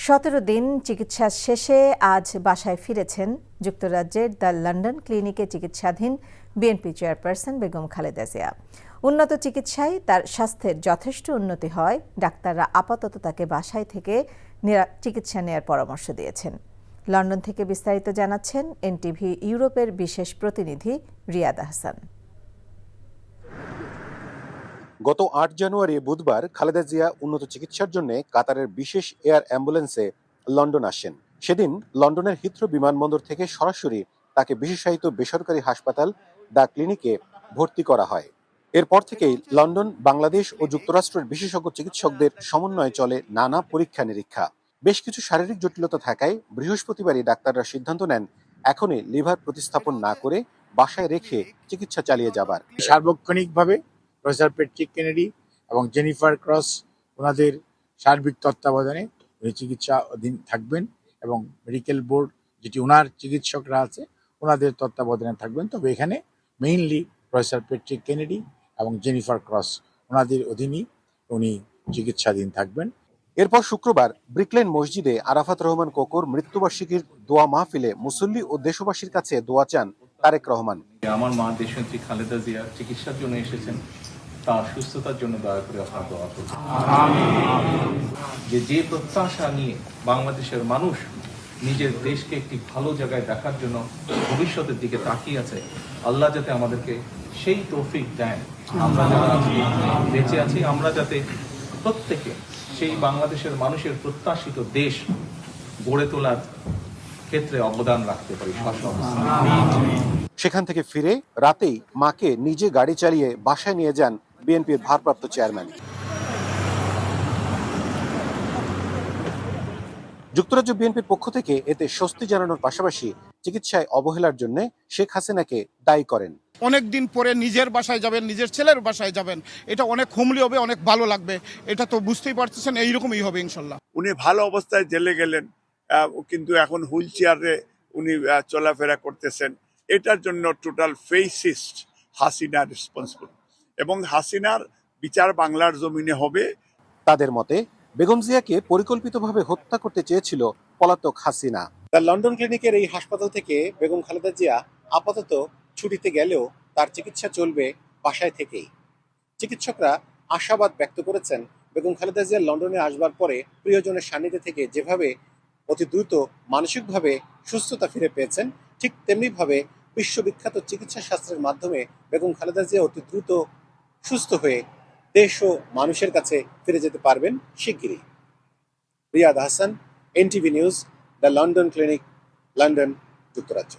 17 দিন চিকিৎসা শেষে আজ বাসায় ফিরেছেন যুক্তরাজ্যের দ্য লন্ডন ক্লিনিকে চিকিৎসাধীন বিএনপি চেয়ারপারসন বেগম খালেদা জিয়া। উন্নত চিকিৎসায় তার স্বাস্থ্যের যথেষ্ট উন্নতি হয় ডাক্তাররা আপাতত তাকে বাসায় থেকে চিকিৎসা নেওয়ার পরামর্শ দিয়েছেন। লন্ডন থেকে বিস্তারিত জানাচ্ছেন এনটিভি ইউরোপের বিশেষ প্রতিনিধি রিয়াদ আহসান। গত ৮ জানুয়ারি বুধবার খালেদা জিয়া উন্নত চিকিৎসার জন্য কাতারের বিশেষ এয়ার অ্যাম্বুলেন্সে লন্ডন আসেন। সেদিন লন্ডনের হিথ্রো বিমানবন্দর থেকে সরাসরি তাকে বিশেষায়িত বেসরকারি হাসপাতাল দ্য ক্লিনিকে ভর্তি করা হয়। এরপর থেকেই লন্ডন, বাংলাদেশ ও যুক্তরাষ্ট্রের বিশেষজ্ঞ চিকিৎসকদের সমন্বয়ে চলে নানা পরীক্ষা নিরীক্ষা। বেশ কিছু শারীরিক জটিলতা থাকায় বৃহস্পতিবারই ডাক্তাররা সিদ্ধান্ত নেন এখনই লিভার প্রতিস্থাপন না করে বাসায় রেখে চিকিৎসা চালিয়ে যাবার। সার্বক্ষণিকভাবে প্রফেসর প্যাট্রিক কেনেডি এবং জেনিফার ক্রস ওনাদের সার্বিক তত্ত্বাবধানে উনি চিকিৎসা অধীন থাকবেন এবং মেডিকেল বোর্ড যেটি ওনার চিকিৎসকরা আছে ওনাদের তত্ত্বাবধানে থাকবেন। তবে এখানে মেইনলি প্রফেসর প্যাট্রিক কেনেডি এবং জেনিফার ক্রস ওনাদের অধীনেই উনি চিকিৎসাধীন থাকবেন। এরপর শুক্রবার ব্রিকলেন মসজিদে আরাফাত রহমান কোকোর মৃত্যুবার্ষিকীর দোয়া মাহফিলে মুসল্লি ও দেশবাসীর কাছে দোয়া চান তারেক রহমান। আমার মা দেশনেত্রী খালেদা জিয়া চিকিৎসার জন্য এসেছেন, তার সুস্থতার জন্য দয়া করে আপনার দোয়া করবেন। যে প্রত্যাশা নিয়ে বাংলাদেশের মানুষ নিজের দেশকে একটি ভালো জায়গায় দেখার জন্য ভবিষ্যতের দিকে তাকিয়ে আছে, আল্লাহ যাতে আমাদেরকে সেই তৌফিক দেন। আমরা যারা বেঁচে আছি আমরা যাতে প্রত্যেকে সেই বাংলাদেশের মানুষের প্রত্যাশিত দেশ গড়ে তোলার ক্ষেত্রে অবদান রাখতে পারি। সেখান থেকে ফিরে রাতেই মাকে নিজে গাড়ি চালিয়ে বাসায় নিয়ে যান বিএনপির ভারপ্রাপ্ত চেয়ারম্যান। যুক্তরাজ্য বিএনপির পক্ষ থেকে এতে স্বস্তি জানানোর পাশাপাশি চিকিৎসায় অবহেলার জন্য শেখ হাসিনাকে দায়ী করেন। অনেকদিন পরে নিজের বাসায় যাবেন, নিজের ছেলের বাসায় যাবেন, এটা অনেক হোমলি হবে, অনেক ভালো লাগবে। এটা তো বুঝতেই পারতেছেন, এইরকমই হবে ইনশাল্লাহ। উনি ভালো অবস্থায় জেলে গেলেন, কিন্তু এখন হুইল চেয়ারে উনি চলাফেরা করতেছেন। এটার জন্য টোটাল ফেসিস্ট হাসিনা রেসপন্সিবল এবং হাসিনার বিচার বাংলার জমিনে হবে। তাদের মতে বেগম জিয়াকে পরিকল্পিতভাবে হত্যা করতে চেয়েছিল পলাতক হাসিনা। তার লন্ডন ক্লিনিকের এই হাসপাতাল থেকে বেগম খালেদা জিয়া আপাতত ছুটিতে গেলেও তার চিকিৎসা চলবে বাসায় থেকেই। চিকিৎসকরা আশাবাদ ব্যক্ত করেছেন বেগম খালেদা জিয়া লন্ডনে আসবার পরে প্রিয়জনের সান্নিধ্যে থেকে যেভাবে অতি দ্রুত মানসিকভাবে সুস্থতা ফিরে পেয়েছেন, ঠিক তেমনিভাবে বিশ্ববিখ্যাত চিকিৎসা শাস্ত্রের মাধ্যমে বেগম খালেদা জিয়া অতি দ্রুত সুস্থ হয়ে দেশ ও মানুষের কাছে ফিরে যেতে পারবেন শিগগিরই। Riad Ahsan, NTV news, the London clinic, London, যুক্তরাজ্য।